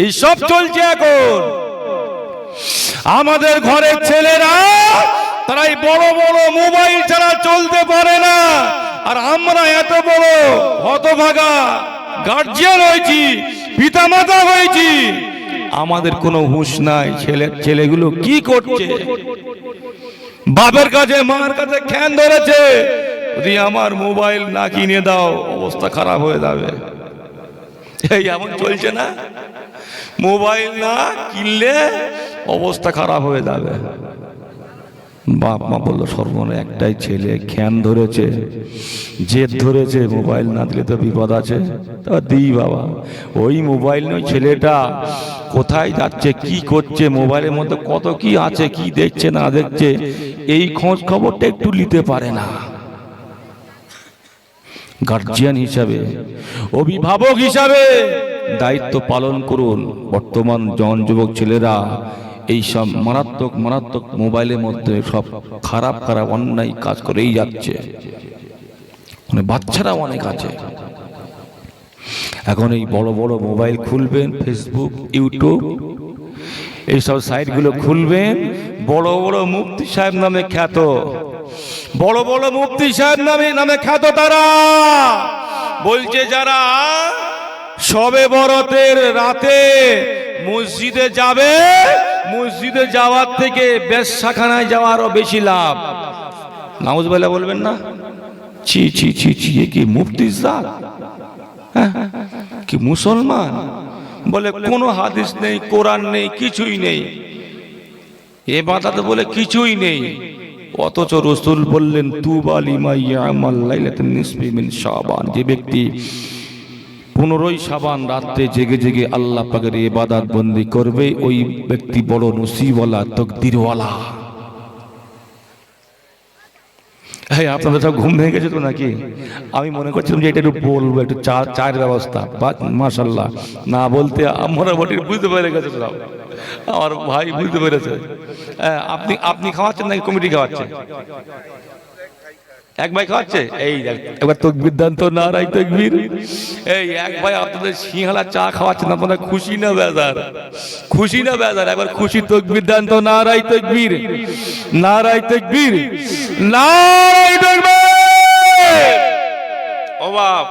এই সব চলছে এখন। আমাদের ঘরের ছেলেরা তারাই বড় বড় মোবাইল ছাড়া চলতে পারে না, আর আমরা এত বড় হতভাগা গার্জিয়ান হয়েছি, পিতামাতা হয়েছি, আমাদের কোনো হুঁশ নাই। ছেলেগুলো কি করছে? বাবার কাছে মার কাছে খ্যান ধরেছে, যদি আমার মোবাইল না কিনে দাও অবস্থা খারাপ হয়ে যাবে। এই এমন চলছে না? মোবাইল না কিনলে অবস্থা খারাপ হয়ে যাবে। বাপ মা বললো সর্বনা একটাই ছেলে, খ্যান ধরেছে, জেদ ধরেছে, মোবাইল না দিলে তো বিপদ আছে। তা দিই বাবা, ওই মোবাইল নয়, ছেলেটা কোথায় যাচ্ছে, কি করছে, মোবাইলের মধ্যে কত কি আছে, কি দেখছে না দেখছে, এই খোঁজ খবরটা একটু নিতে পারে না। গার্জিয়ান হিসাবে, অভিভাবক হিসাবে দায়িত্ব পালন করুন। বর্তমান জন যুবক ছেলেরা এই সব মারাত্মক মারাত্মক মোবাইলের মধ্যে সব খারাপ খারাপ অন্যায় কাজ করেই যাচ্ছে। মানে বাচ্চারা অনেক আছে এখন এই বড় বড় মোবাইল খুলবেন, ফেসবুক, ইউটিউব এইসব সাইটগুলো খুলবেন, বড় বড় মুফতি সাহেব নামে খ্যাত, বড় বড় মুফতি সাহেব নামে খ্যাত তারা বলছে যারা শবে বরাতের রাতে মসজিদে যাবে, মসজিদে যাওয়ার থেকে বেশ্যাখানায় যাওয়ারও বেশি লাভ। নাউজুবিল্লাহ বলবেন না? ছি ছি ছি ছি, কি মুফতি জাত, কি মুসলমান বলে কোনো হাদিস নেই, কোরআন নেই, কিছুই নেই, ইবাদত বলে কিছুই নেই। অথচ রাসূল বললেন তুবা লিমান ইয়ামাল লাইলাতুন নিসফি মিন শাবান, যে ব্যক্তি 15ই শাবান রাতে জেগে জেগে আল্লাহ পাকের ইবাদত বন্দি করবে, ওই ব্যক্তি বড় নসিবওয়ালা, তকদিরওয়ালা। হ্যাঁ, আপনাদের সব ঘুম ভেঙে গেছে তো নাকি? আমি মনে করছিলাম যে এটা একটু বলবো, একটু চায়ের ব্যবস্থা, মাশাআল্লাহ না বলতে আমরা বটি বুঝতে পেরে গেছে সব, আমার ভাই বুঝতে পেরেছে। আপনি খাওয়াচ্ছেন নাকি কমিটি খাওয়াচ্ছে? এক ভাই খাওয়াচ্ছে, এই একবার তাকবীর দেন তো, নারায়ে তাকবীর। এই এক ভাই আপনাদের সিংহালা চা খাওয়াচ্ছেন, আপনারা খুশি না বেজার? খুশি না বেজার? একবার খুশি তাকবীর দেন তো, নারায়ে তাকবীর, নারায়ে তাকবীর, নারায়ে তাকবীর। ও বাপ,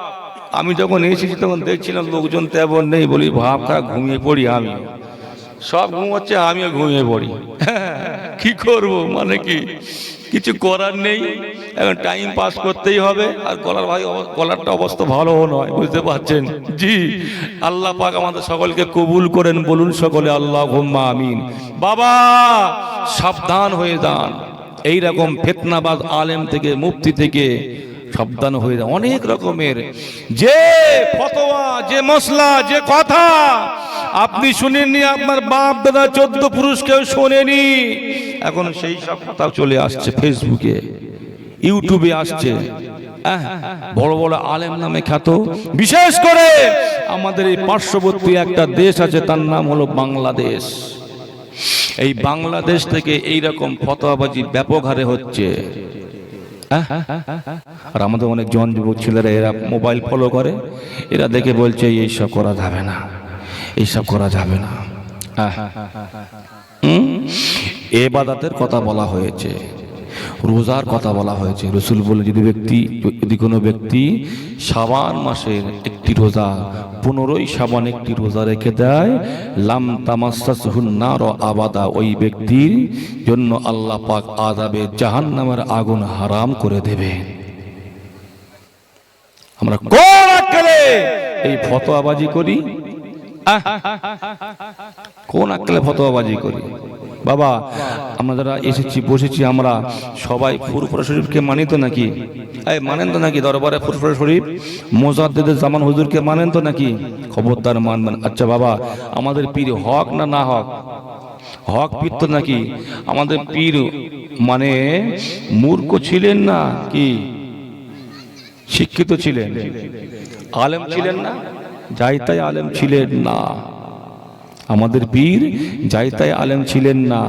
আমি যখন এসেছি তখন দেখছিলাম লোকজন তেমন নেই, বলি ভাব খারাপ, ঘুমিয়ে পড়ি। আমি সব ঘুমোচ্ছে, আমিও ঘুমিয়ে পড়ি। কি করব, মানে কি কিছু করার নেই, এখন টাইম পাস করতেই হবে। আর গলারটা অবস্থা ভালো নয়, বুঝতে পারছেন? জি, আল্লাহ পাক আমাদের সকলকে কবুল করেন, বলুন সকলে আল্লাহুম্মা আমিন। বাবা সাবধান হয়ে যান, এইরকম ফিতনাবাজ আলেম থেকে, মুফতি থেকে সাবধান হয়ে যান। অনেক রকমের যে ফতোয়া, যে মশলা, যে কথা আপনি শুনেননি, আপনার বাপ দাদা 14 পুরুষ কেউ শোনেনি, এখন সেই সব কথা চলে আসছে ফেসবুকে, ইউটিউবে আসছে। বড় বড় আলেম নামে খ্যাত, বিশেষ করে আমাদের এই পার্শ্ববর্তী একটা দেশ আছে, তার নাম হলো বাংলাদেশ। এই বাংলাদেশ থেকে এইরকম ফতোয়াবাজি ব্যাপক হারে হচ্ছে। আর আমাদের অনেক জন যুবক ছেলেরা এরা মোবাইল ফলো করে, এরা দেখে বলছে এইসব করা যাবে না, এইসব করা যাবে না। ইবাদতের কথা বলা হয়েছে, রোজার কথা বলা হয়েছে। রাসূল বলে যদি কোনো ব্যক্তি শাবান মাসের একটি রোজা, 15ই শাবান একটি রোজা রেখে দেয়, লাম তামাসসাসহুন নার আবাদা, ওই ব্যক্তির জন্য আল্লাহ পাক আযাবে জাহান্নামের আগুন হারাম করে দেবে। আমরা কোন আকলে এই ফতোয়াবাজি করি? কোন আকলে ফতোয়াবাজি করি? বাবা আমরা যারা এসেছি বসেছি, আমরা সবাই ফুরফুরা শরীফকে মানি তো নাকি? মানেন তো নাকি? দরবারে ফুরফুরা শরীফ মুজাদ্দিদ জামান হুজুরকে মানেন তো নাকি? খবরদার মানবেন। আচ্ছা বাবা, আমাদের পীর হক না না হক? হক পীর তো নাকি? আমাদের পীর মানে মূর্খ ছিলেন না, কি শিক্ষিত ছিলেন, আলেম ছিলেন না? যাই তাই আলেম ছিলেন না। আমাদের পীর যাই তাই আলেম ছিলেন না,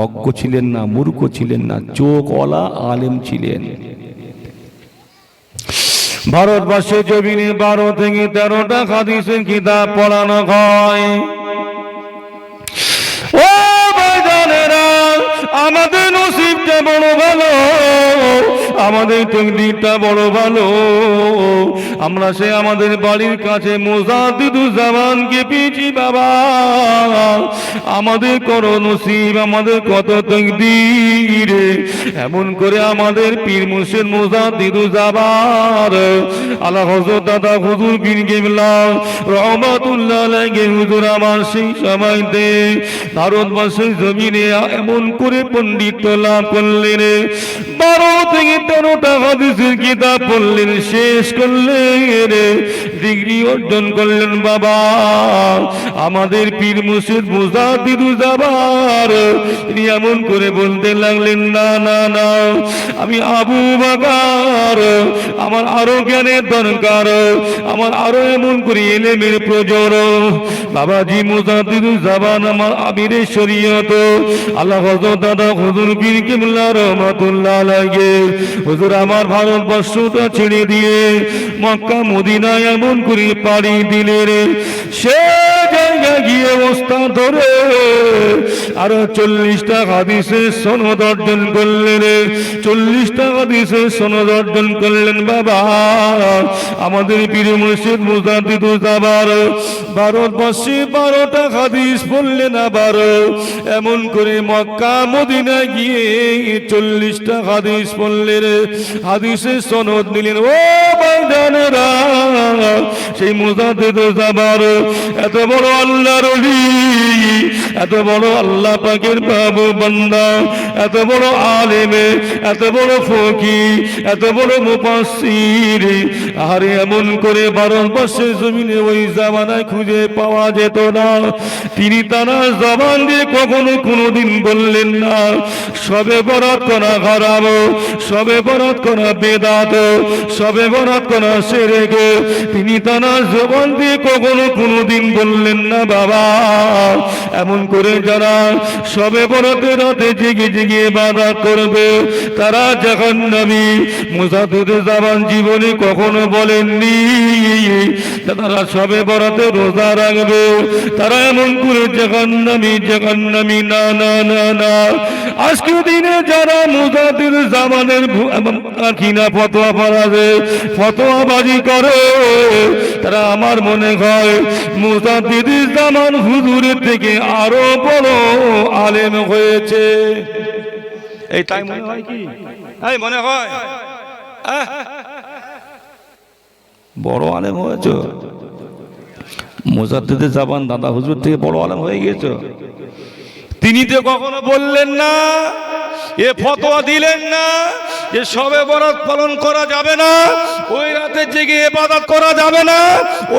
অজ্ঞ ছিলেন না, মূর্খ ছিলেন না, চোখওয়ালা আলেম ছিলেন। ভারতবর্ষে জমিনে 12 থেকে 13টা হাদিসের কিতাব পড়ানো হয়। তকদিরটা বড় ভালো, আমাদের তকদিরটা বড় ভালো। আমরা সে আমাদের বাড়ির কাছে মুজাদ্দিদুজ্জামানকে পেয়েছি বাবা। আমাদের কত নসিব, আমাদের কত তকদির। এমন করে আমাদের পীর মুর্শিদ মুজাদ্দিদুজ্জামান আলা হযরত দাদা হুজুর পীর কিবলা রহমাতুল্লাহ আলাইহি হুজুর আমার সেই সময়তে ভারতবর্ষের জমিনে এমন করে পণ্ডিত লাভ করলেন, 12 থেকে 13টা হাদিসের কিতাব পড়লেন, শেষ করলেন, ডিগ্রি অর্জন করলেন বাবা। আমাদের পীর মুর্শিদ মুজাদ্দিদুজ্জামান তিনি এমন করে বলতে লাগলেন, না না না, আমি আবু বকর, আমার আরো জ্ঞানের দরকার, আমার আরো এমন করে ইলমের প্রয়োজন। বাবাজি মুজাদ্দিদুজ্জামান আমার আমিরে শরীয়ত আল্লাহ হযরত দাদা হুজুর পীর কিবলা রহমাতুল্লাহ আলাইহি হুজুর আমার ভারতবর্ষটা ছেড়ে দিয়ে মক্কা মদিনায় এমন করে পাড়ি দিলেন। সে জায়গায় গিয়ে অবস্থা ধরে আরো 40টা হাদিসের সনদ অর্জন করলেন, 40টা হাদিসের সনদ অর্জন করলেন বাবা। আমাদের পীর মুর্শিদ মুজাদ্দিদুজ্জামান ভারতবর্ষে 12টা হাদিস বললেন, আবার এমন করে মক্কা মদিনায় গিয়ে 40টা হাদিস বললেন, হাদিসের সনদ নিলেন। ও ভাইজানেরা, সেই মুজাদ্দিদুজ্জামান এত বড় আল্লাহর ওলি, এত বড় আল্লাহ পাকের বাবু বান্দা, এত বড় আলেমে, এত বড় ফকিহ, এত বড় মুফাসসির, আরে এমন করে ভারতবর্ষের জমিনে ওই জামানায় খুঁজে পাওয়া যেত না। তিনি তার জবান দিয়ে কখনো কোনোদিন বললেন না সবে বরাত করা হারাম, সবে বরাত করা বেদাত, সবে বরাত করা শিরক। তিনি তার জবান দিয়ে কখনো কোনোদিন বললেন না বাবা। এমন করে যারা সবে বরাতের রাতে জেগে জেগে ইবাদত করবে তারা জাহান্নামী। মুজাদ্দিদুজ্জামান জীবনে কখনো বলেননি তারা সবে বরাতে রোজা রাখবে তারা এমন করে জাহান্নামী, জাহান্নামী। না না না না, আজকের দিনে যারা মুজাদ্দিদুজ্জামানের কিনা ফতোয়া পড়াবে, ফতোয়াবাজি করে, তারা আমার মনে হয় মুজাদ্দিদুজ্জামান হুজুরের থেকে আরো বড় আলেম হয়েছে। এই তাই মনে হয় কি? এই মনে হয় বড় আলেম হয়েছে, মুজাদ্দিদুজ্জামান দাদা হুজুর থেকে বড় আলেম হয়ে গেছে। তিনি তো কখনো বললেন না, এ ফতোয়া দিলেন না যে সবে বরাত পালন করা যাবে না, ওই রাতে জেগে ইবাদত করা যাবে না,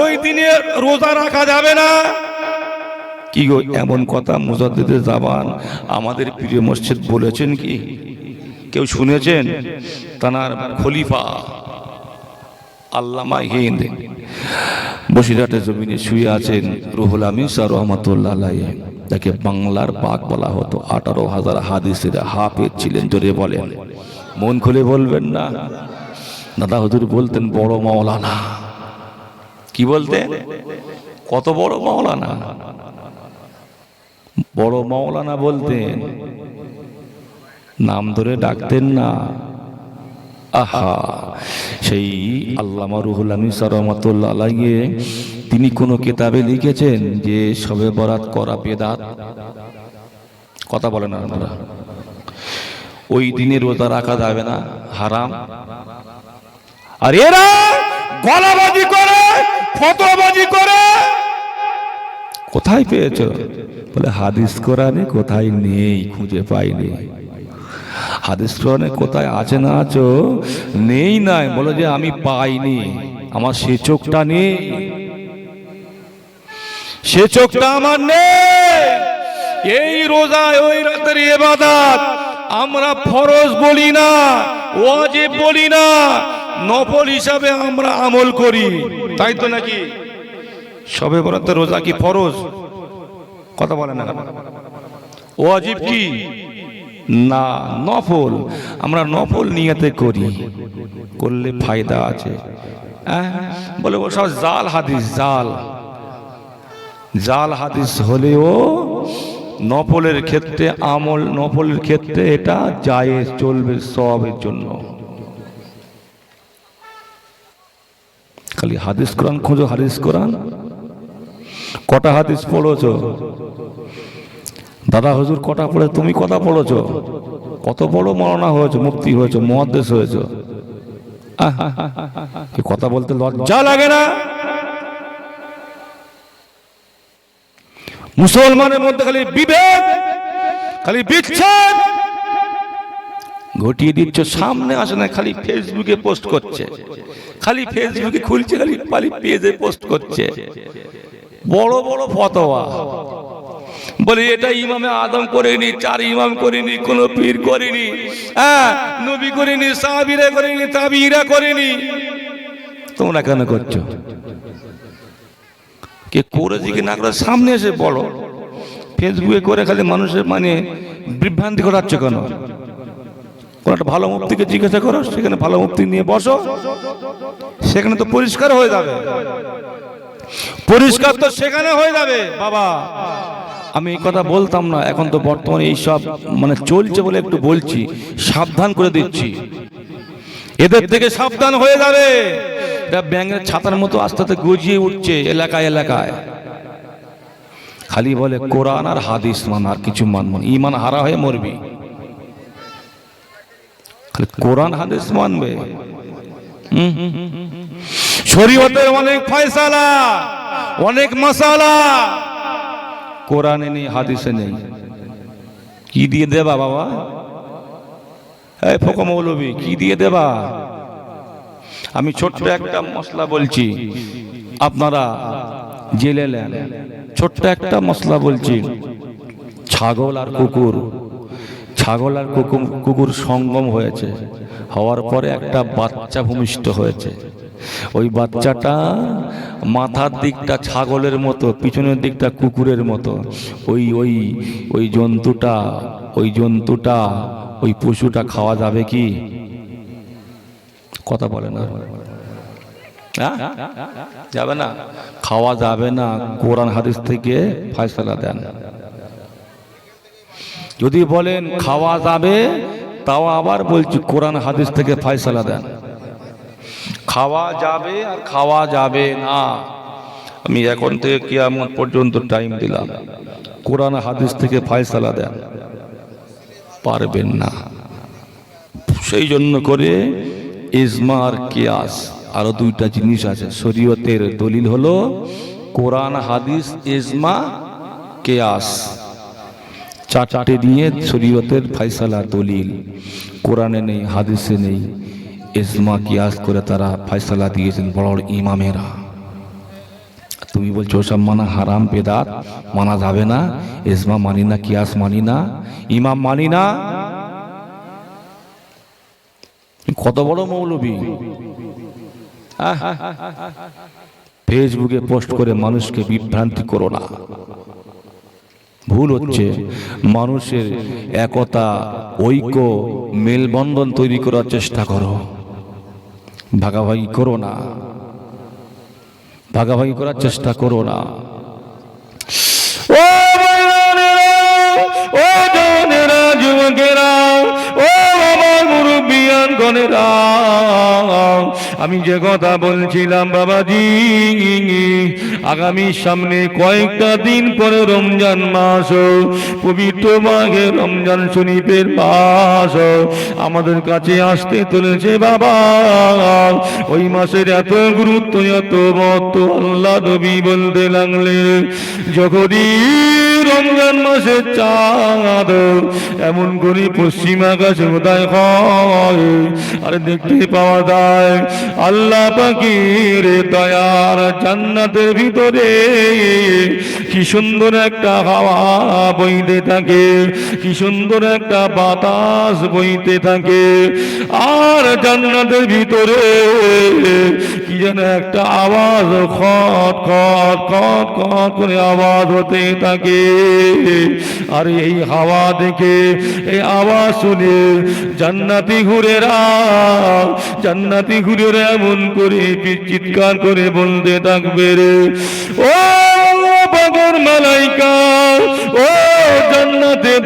ওই দিনে রোজা রাখা যাবে না। কি গো, এমন কথা মুজাদ্দিদুজ্জামান আমাদের প্রিয় মসজিদ বলেছেন কি? কেউ শুনেছেন? তানার খলিফা আল্লামা হিন্দ বসিরহাটের জমিনে শুয়ে আছেন রুহুল আমিন শাহ রহমাতুল্লাহ আলাইহি, যাকে বাংলার বাঘ বলা হতো। 18,000 হাদিসের হাফেজ ছিলেন। জোরে বলেন, মন খুলে বলবেন না। দাদা হুজুর বলতেন বড় মাওলানা। কি বলতেন? কত বড় মাওলানা, বড় মাওলানা বলতেন, নাম ধরে ডাকতেন না। আহা, সেই আল্লামা রুহুল আমিন শাহ রহমাতুল্লাহ আলাইহি তিনি কোন কিতাবে লিখেছেন যে শবে বরাত করা বেদাত? কথা বলেন আপনারা। ওই দিনে রোজা রাখা যাবে না, হারাম। আর এরা গলাবাজি করে, ফতোয়াবাজি করে। কোথায় পেয়েছো? বলে হাদিস কোরআনে কোথায় নেই, খুঁজে পাইনি। হাদিস কোরআনে কোথায় আছে না আছো? নেই নাই, বলে যে আমি পাইনি, আমার সে চোখটা নেই, সে চোখটা আমার নেই। এই রোজা, ওই রাতের ইবাদত আমরা ফরজ বলি না, ওয়াজিব বলি না, নফল হিসাবে আমরা আমল করি, তাই তো নাকি? শবে বরাতের রোজা কি ফরজ? কথা বলে না। ওয়াজিব কি? না, নফল। আমরা নফল নিয়তে করি, করলে ফায়দা আছে। বলে ও সব জাল হাদিস, জাল জাল হাদিস হলেও নফলের ক্ষেত্রে আমল, নফলের ক্ষেত্রে এটা জায়েজ, চলবে সওয়াবের জন্য। খালি হাদিস কোরআন খোঁজো, হাদিস কোরআন। কটা হাদিস পড়েছো দাদা হুজুর? কটা পড়ে? তুমি কটা পড়েছো? কত বড় মাওলানা হয়েছো, মুফতি হয়েছো, মুহাদ্দিস হয়েছো। কথা বলতে লজ্জা লাগে না? মুসলমানের মধ্যে খালি বিভেদ, খালি বিচ্ছেদ ঘটিয়ে দিচ্ছ। সামনে আসে না, খালি ফেসবুকে পোস্ট করছে, খালি ফেসবুকে খুলছে, খালি পেজে পোস্ট করছে। বড় বড় ফতোয়া বলে এটা ইমামে আদম করেনি, 4 ইমাম করেনি, কোন পীর করেনি, নবী করেনি, সাহাবীরা করেনি, তাবিঈরা করেনি। তোমরা কেন করছো? কে করেছে কি না করে সামনে এসে বলো। ফেসবুকে করে খালি মানুষের মানে বিভ্রান্তি ঘটাচ্ছ কেন? কোন একটা ভালো মুফতিকে জিজ্ঞাসা করো, সেখানে ভালো মুফতি নিয়ে বসো, সেখানে তো পরিষ্কার হয়ে যাবে। পরিষ্কার তো সেখানে হয়ে যাবে বাবা। আমি এই কথা বলতাম না, এখন তো বর্তমানে এইসব মানে চলছে বলে একটু বলছি, সাবধান করে দিচ্ছি। এদের থেকে সাবধান হয়ে যাবে। এটা ব্যাঙের ছাতার মতো আস্তে আস্তে গজিয়ে উঠছে এলাকায় এলাকায়। খালি বলে কোরআন আর হাদিস মান, আর কিছু মানব না, ঈমান হারা হয়ে মরবি। খালি কোরআন হাদিস মানবে। শরীয়তের অনেক ফয়সালা, অনেক মাসালা কোরআনে নেই, হাদিসে নেই। কি দিয়ে দেবা বাবা? এই ফোকা মৌলবী, কি দিয়ে দেবা? আমি ছোট্ট একটা মশলা বলছি, আপনারা জেলে নেন। ছোট্ট একটা মশলা বলছি। ছাগল আর কুকুর, ছাগল আর কুকুর সঙ্গম হয়েছে, হওয়ার পরে একটা বাচ্চা ভূমিষ্ঠ হয়েছে। ওই বাচ্চাটা মাথার দিকটা ছাগলের মতো, পিছনের দিকটা কুকুরের মতো। ওই ওই ওই জন্তুটা, ওই পশুটা খাওয়া যাবে কি? কথা বলে না, যাবে না, খাওয়া যাবে না। কোরআন হাদিস থেকে ফয়সালা দেন। যদি বলেন খাওয়া যাবে, তাও আবার বলছি কোরআন হাদিস থেকে ফয়সালা দেন। খাওয়া যাবে আর খাওয়া যাবে না, আমি এখন থেকে কিয়ামত পর্যন্ত টাইম দিলাম। কোরআন হাদিস থেকে ফয়সালা দেন, পারবেন না। সেই জন্য করে ইজমা আর কিয়াস, আরো দুইটা জিনিস আছে। শরীয়তের দলিল হলো কোরআন হাদিস, ইজমা, কিয়াস। 4টে দিয়ে শরীয়তের ফয়সালা দলিল। কোরআনে নেই, হাদিসে নেই, ইজমা কিয়াস করে তারা ফয়সালা দিয়েছেন বড় বড় ইমামেরা। তুমি বলছো সব মানা হারাম, বেদাত, মানা যাবে না। ইজমা মানি না, কিয়াস মানি না, ইমাম মানি না। কত বড় মৌলবী! ফেসবুকে পোস্ট করে মানুষকে বিভ্রান্তি করো না। ভুল হচ্ছে। মানুষের একতা, ঐক্য, মেলবন্ধন তৈরি করার চেষ্টা করো। ভাগাভাগি করো না, ভাগাভাগি করার চেষ্টা করো না। ও জনেরা, যুবকেরা, ও আমার মুরব্বিয়ান গণেরা, আমি যে কথা বলছিলাম বাবাজি, আগামী সামনে কয়েকটা দিন পরে রমজান মাস, পবিত্র মাঘে রমজান শরীফের মাস আমাদের কাছে আসতে চলেছে বাবা। ওই মাসের এত গুরুত্ব, এত মহত্ব আল্লাহ নবী বলতে লাগলেন, যখনই রমজান মাসের চাঁদ এমন করে পশ্চিম আকাশে উদয় হয় আর দেখতে পাওয়া যায় আল্লাহ পাকের দয়ার জান্নাতের ভিতরে কি সুন্দর একটা হাওয়া বইতে থাকে, কি সুন্দর একটা বাতাস বইতে থাকে। আর জান্নাতের ভিতরে কি যেন একটা আওয়াজ, খট খট খট খট করে আওয়াজ হতে থাকে। আর এই হাওয়া দেখে, এই আওয়াজ শুনে জান্নাতি হুরেরা, জান্নাতি হুরেরা এমন করে চিৎকার করে বলতে থাকবে, রে ও পাগল মালাইকা, ও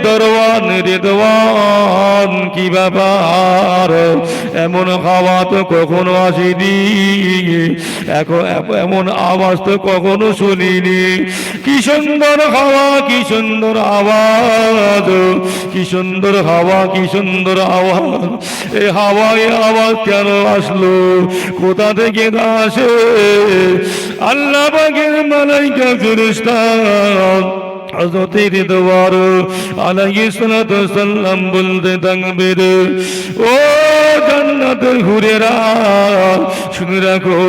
দরওয়ান রেদওয়ান কি ব্যাপার, এমন হাওয়া তো কখনো আসেনি, এমন আওয়াজ তো কখনো শুনিনি। কি সুন্দর হাওয়া, কি সুন্দর আওয়াজ, কি সুন্দর হাওয়া, কি সুন্দর আওয়াজ। এই হাওয়ায় আওয়াজ কেন আসলো, কোথা থেকে আসে? আল্লাহ পাকের মালাইকা ফেরেশতা হযরত রিদওয়ান আলাইহিস সালাতু ওয়াস সালাম বলতে থাকবেন, ও জান্নাতের হুরেরা শুনে রাখো,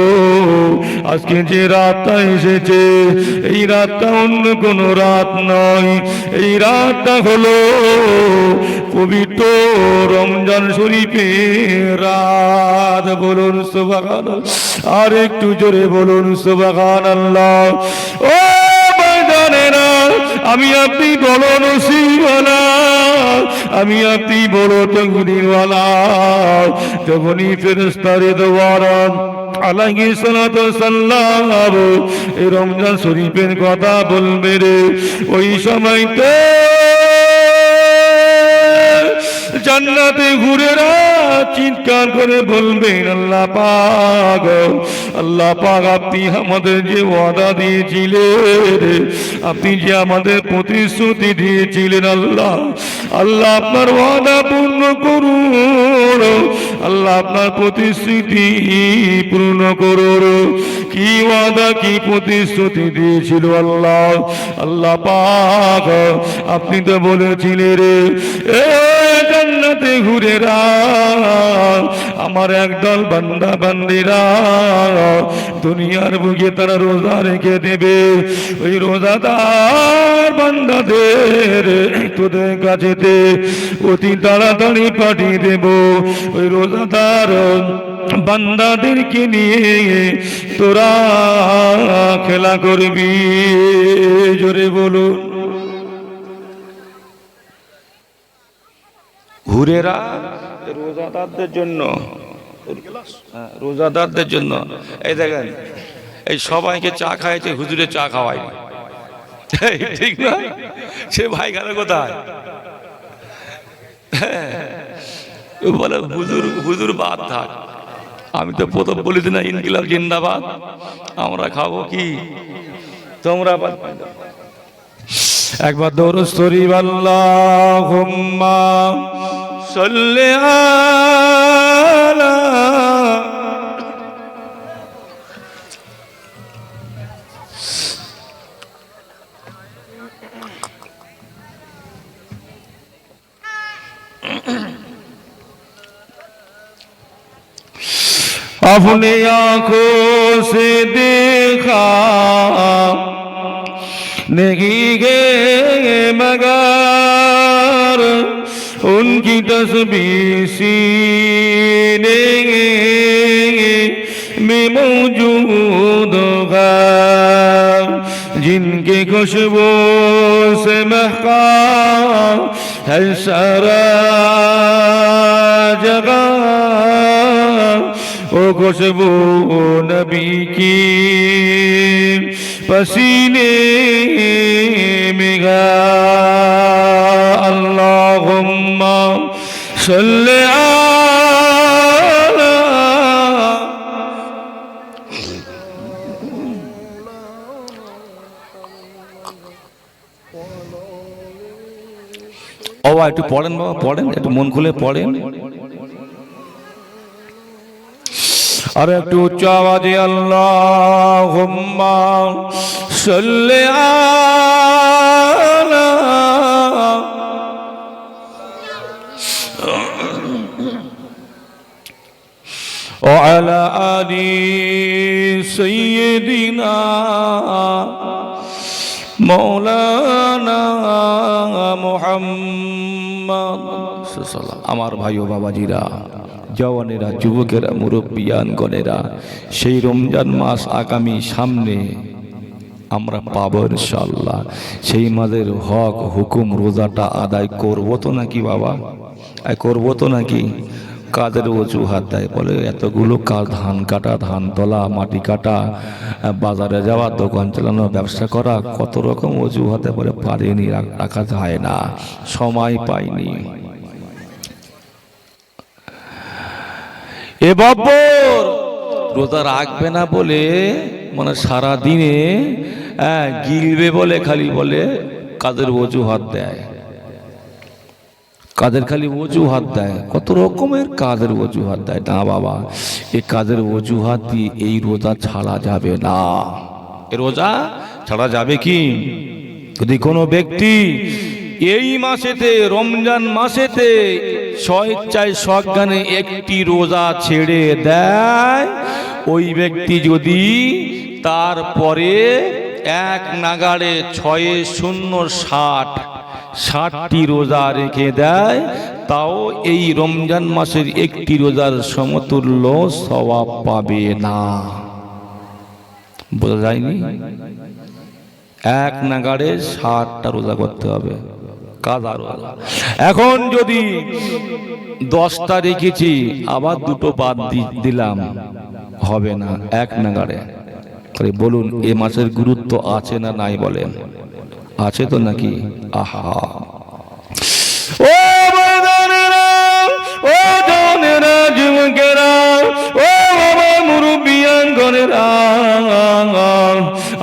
আজকে যে রাতটা এসেছে এই রাতটা অন্য কোনো রাত নয়, এই রাতটা হলো পবিত্র রমজান শরীফের রাত। বলুন সুবহানাল্লাহ, আর একটু জোরে বলুন সুবহানাল্লাহ। ও ভাইজানেরা, আমি আপনি বড় নসিবওয়ালা, আমি আপনি বড় তকদীরওয়ালা। যখনই ফেরেশতা রিদওয়ান আলাইহিস সালাতু ওয়াস সালাম এই রমজান শরীফের কথা বলবে রে, ওই সময়তে জান্নাতে হুরেরা চিৎকার করে বলবেন, আল্লাহ পাক, আল্লাহ পাক, আপনি আমাদের যে ওয়াদা দিয়েছিলেন, আপনি যে আমাদের প্রতিশ্রুতি দিয়েছিলেন, আল্লাহ আল্লাহ আপনার ওয়াদা পূর্ণ করুন, আল্লাহ আপনার প্রতিশ্রুতি পূর্ণ করুন। কি ওয়াদা, কি প্রতিশ্রুতি দিয়েছিল আল্লাহ? আল্লাহ পাক, আপনি তো বলেছিলেন রে, জান্নাতে হুরেরা আমার একদল বান্দা বান্দিরা দুনিয়ার বুকে তারা রোজা রেখে দেবে, ওই রোজাদার বান্দাদের তোদের কাছেতে অতি তাড়াতাড়ি পাঠিয়ে দেব। ওই রোজাদার বান্দাদেরকে নিয়ে তোরা খেলা করবি। জোরে বলুন। হুরেরা রোজাদারদের জন্য, রোজাদারদের জন্য। এই দেখেন, এই সবাইকে চা খাইছে, হুজুরে চা খাওয়ায়নি, ঠিক না? সে ভাই গেল কোথায়? বলে হুজুর, হুজুর বাদ থাক। আমি তো প্রথম বলি না ইনকিলাব জিন্দাবাদ, আমরা খাবো কি, তোমরা বাদ। একবার দরুদ শরীফ আল্লাহুম্মা সাল্লি আলা अपनी आंखों से देखा नहीं गए मगर उनकी तस्वीर सीने में मौजूद है, जिनके खुशबू से महका है सारा जगह, वो खुशबू नबी की पसीने में गा। अल्लाहुम्मा सल्ली आला। ও একটু পড়েন বাবা, পড়েন, একটু মন খুলে পড়েন। আর একটু উচ্চ আওয়াজে আল্লাহুম্মা সাল্লি আলা। وعلى آل سيدنا مولانا محمد। আমার ভাই ও বাবাজিরা, জওয়ানেরা, যুবকেরা, মুরব্বিয়ানগণেরা, সেই রমজান মাস আগামী সামনে আমরা পাবো ইনশাআল্লাহ। সেই মাসের হক হুকুম রোজাটা আদায় করবো তো নাকি বাবা? করবো তো নাকি? কাজের অজুহাত দেয়, বলে এতগুলো কাজ, ধান কাটা, ধান তোলা, মাটি কাটা, বাজারে যাওয়া, দোকান চালানো, ব্যবসা করা, কত রকম অজুহাতে বলে পারিনি, রাখা যায় না, সময় পাইনি। এ বাবর রোজা রাখবে না বলে মানে সারা দিনে গিলবে বলে খালি বলে কাদের অজুহাত দেয়, কাদের খালি অজুহাত দেয়, কত রকমের কাদের অজুহাত দেয়। না বাবা, এই কাদের অজুহাত দিয়ে এই রোজা ছাড়া যাবে না। এ রোজা ছাড়া যাবে কি? যদি কোনো ব্যক্তি এই মাসেতে, রমজান মাসেতে স্বেচ্ছায় সজ্ঞানে একটি রোজা ছেড়ে দেয়, ওই ব্যক্তি যদি তারপরে এক নাগাড়ে 60টি রোজা রেখে দেয়, তাও এই রমজান মাসের একটি রোজার সমতুল্য সওয়াব পাবে না। বোঝা যায়নি? এক নাগাড়ে 60টা রোজা করতে হবে, কাজা রোজা। এখন যদি 10টা রেখেছি, আবার 2টো বাদ দিলাম, হবে না এক নাগাড়ে। বলুন এ মাসের গুরুত্ব আছে না নাই? বলেন আছে তো নাকি? আহা, ও বাজারেরা, ও জনেরা, যুবকেরা, ও বাবা মুরব্বিয়ান গনেরা,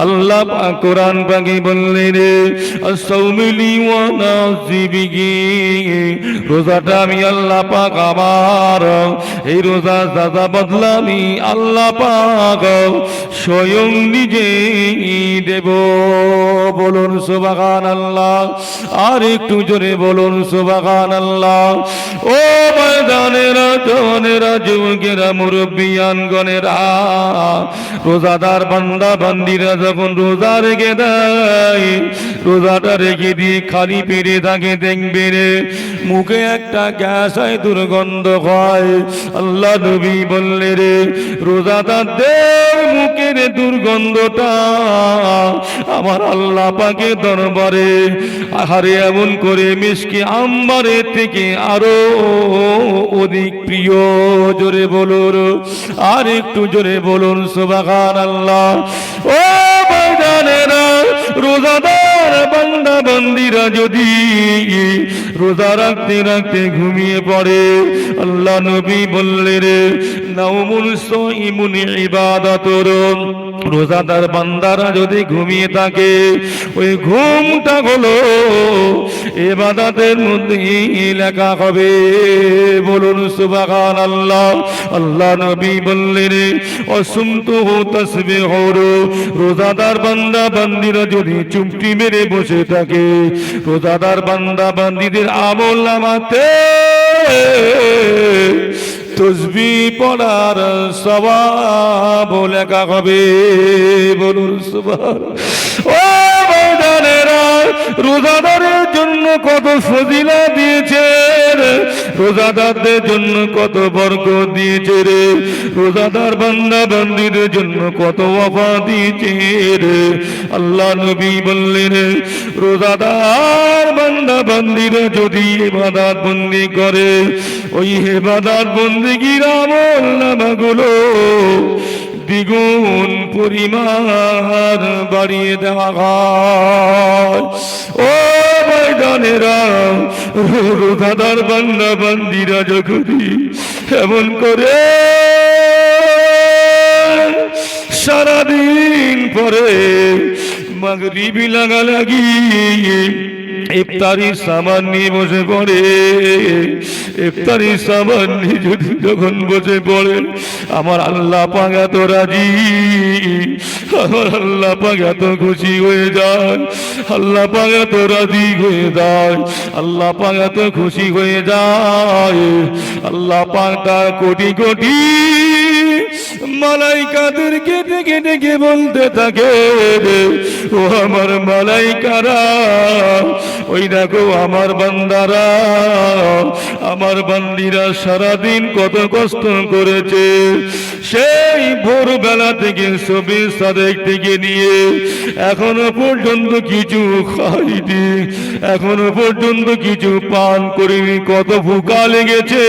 আল্লাহ পাক কোরআন পাকে বললেন রে, আস-সাওমুলি ওয়া নাসিবিহি, রোজাটা আমি আল্লাহ পাক আমার, এই রোজা দাদা বদলা আমি আল্লাহ পাক স্বয়ং নিজেই দেব। বলুন সুবহানাল্লাহ, আর একটু জোরে বলুন সুবহানাল্লাহ। ও ময়দানেরা, জনেরা, যুবকেরা, মুরব্বিয়ান গনেরা, রোজাদার বান্দা বান্দিরা যখন রোজা রেখে দেয়, রোজাটা রেখে দিয়ে খালি পেটে থাকে, দেখবে রে মুখে একটা গ্যাস হয়, দুর্গন্ধ হয়। আল্লাহ নবী বললে রে, রোজাদারদের মুখের দুর্গন্ধটা আমার আল্লাহ পাকের দরবারে আহারে এমন করে মিশকে আম্বারের থেকে আরো অধিক প্রিয়। জোরে বলুন, আর একটু জোরে বলুন সুবহানাল্লাহ। ও ময়দানেরা, রোজাদার বান্দা বান্দিরা যদি রোজা রাখতে রাখতে ঘুমিয়ে পড়ে, আল্লাহ নবী বললে রে, নাউমুল সাইমুন ইবাদাতুর, রোজাদার বান্দারা যদি ঘুমিয়ে থাকে, ওই ঘুমটা হলো ইবাদতের মধ্যে লেখা হবে। বলুন সুবহানাল্লাহ। আল্লাহ নবী বললেন, অসুমতুহু তাসবিহুর, রোজাদার বান্দা বান্দিরা যদি চুপটি মেরে বসে থাকে, রোজাদার বান্দা বান্দিদের আমল নামাতে তসবিহ পড়ার সওয়াব লেখা হবে। বলুন সুবহানাল্লাহ। ও ময়দানেরা, রোজাদারের জন্য কত ফজিলা দিয়েছে, রোজাদারদের জন্য কত বরকত দিয়েছে রে, রোজাদার বান্দা বান্দিদের জন্য কত ওয়াফা দিয়েছে রে। আল্লাহ নবী বললেন, রোজাদার বান্দা বান্দিরা যদি ইবাদত বন্দি করে, ওই ইবাদত বন্দিগির আমল নামাগুলো দ্বিগুণ পরিমাণ বাড়িয়ে দেওয়া হয়। ও ময়দানেরা, রোজাদার বান্দা বান্দিরা যখনই এমন করে সারাদিন পরে মাগরিবি লাগালাগি ইফতারির সামান নিয়ে বসে পড়ে, ইফতারির সামান নিয়ে যদি যখন বসে পড়েন, আমার আল্লাহ পাক এত রাজি, আমার আল্লাহ পাক এত খুশি হয়ে যায়, আল্লাহ পাক এত রাজি হয়ে যায়, আল্লাহ পাক এত খুশি হয়ে যায়, আল্লাহ পাক তার কোটি কোটি মালাইকাদেরকে ডেকে ডেকে বলতে থাকে, ও আমার মালাইকারা, ওই দেখো আমার বান্দারা আমার বান্দীরা সারাদিন কত কষ্ট করেছে, সেই ভোরবেলা থেকে সবে সাদেক থেকে নিয়ে এখনো পর্যন্ত কিছু খাইনি, এখনো পর্যন্ত কিছু পান করিনি। কত ভুকা লেগেছে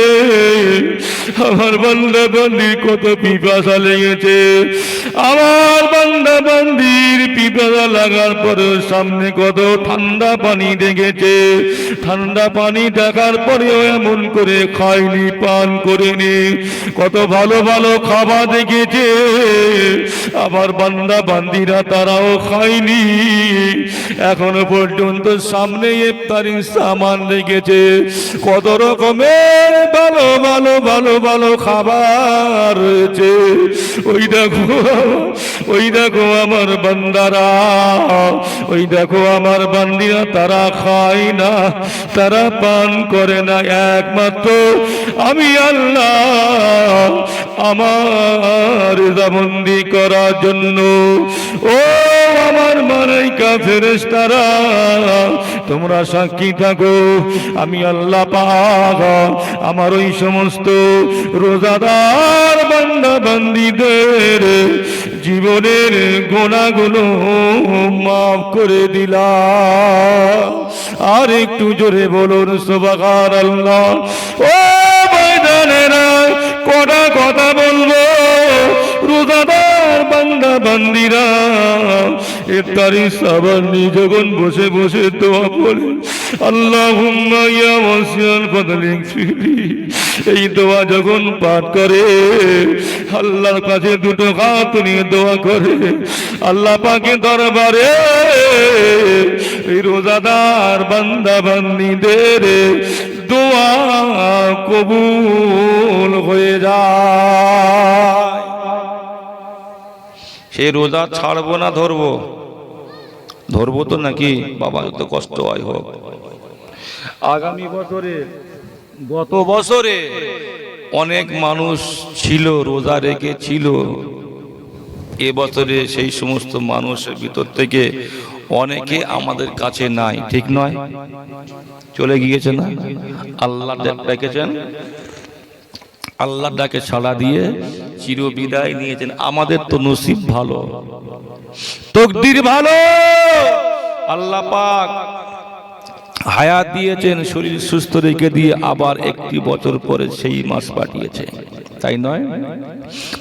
আমার বান্দা বান্দির, কত পিপাসা লেগেছে আমার বান্দা বান্দির। পিপাসা লাগার পরেও সামনে কত ঠান্ডা পানি দেখেছে, ঠান্ডা পানি দেখার পরেও এমন করে খায়নি, পান করেনি। কত ভালো ভালো খাবার দেখেছে আমার বান্দা বান্দিরা, তারাও খায়নি। এখনো পর্যন্ত সামনে ইফতারির সামান রেখেছে, কত রকমের ভালো ভালো ভালো ভালো খাবার রয়েছে। ওই দেখো, ওই দেখো আমার বান্দারা, ওই দেখো আমার বান্দিরা, তারা খায় না, তারা পান করে না। একমাত্র আমি আল্লাহ আমার রিজাবন্দি করার জন্য। ও আমার মালাইকা ফেরেশতারা, তোমরা সাক্ষী থাকো, আমি আল্লাহ পাক আমার ওই সমস্ত রোজাদার বান্দা বান্দীদের জীবনের গুনাহগুলো মাফ করে দিলাম। আর একটু জোরে বলুন সুবহানাল্লাহ। ও ময়দানেরা, কটা কথা বলবো, রোজাদার বান্দা বান্দিরা ইফতারি সাবান নিয়ে যখন বসে বসে দোয়া বলে, আল্লাহুম্মা ইয়া ওয়াসিউল ফাদলি ইগফিরলি, এই দোয়া যখন পাঠ করে আল্লাহর কাছে দুটো হাত নিয়ে দোয়া করে, আল্লাহ পাকের দরবারে এই রোজাদার বান্দা বান্দীদের দোয়া কবুল হয়ে যায়। সেই রোজা ছাড়বো না ধরবো? ধরবো তো নাকি বাবা, যত কষ্ট হয় হোক। আগামী বছরে, গত বছরে অনেক মানুষ ছিল রোজা রেখেছিল, এবছরে সেই সমস্ত মানুষের ভিতর থেকে অনেকে আমাদের কাছে নাই, ঠিক নয়? চলে গিয়েছে না? আল্লাহ ডেকেছেন, আল্লাহ ডাকে সাড়া দিয়ে চির বিদায় নিয়েছেন। আমাদের তো নসিব ভালো, তকদির ভালো, আল্লাহ পাক হায়াত দিয়েছেন, শরীর সুস্থ রেখে দিয়ে আবার একটি বছর পরে সেই মাস পাঠিয়েছে, তাই নয়?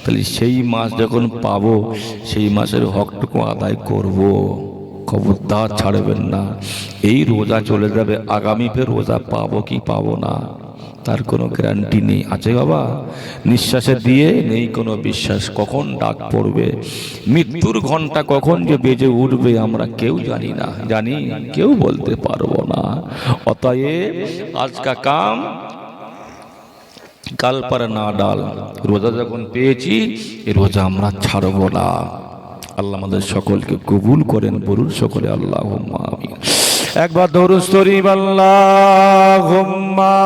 তাহলে সেই মাস যখন পাবো, সেই মাসের হকটুকু আদায় করব, খবরদার ছাড়বেন না। এই রোজা চলে যাবে, আগামী ফের রোজা পাবো কি পাবো না তার কোনো গ্যারান্টি নেই, আছে বাবা? নিঃশ্বাসে দিয়ে নেই কোনো বিশ্বাস, কখন ডাক পড়বে, মৃত্যুর ঘন্টা কখন যে বেজে উঠবে আমরা কেউ জানি না, জানি কেউ বলতে পারবো না। অতএব আজ কা কাম কাল পার না ডাল, রোজা যখন পেয়েছি এই রোজা আমরা ছাড়বো না। আল্লাহ আমাদের সকলকে কবুল করেন, বলুন সকলে আল্লাহুম্মা আমিন। একবার দরুদ শরীফ আল্লাহুম্মা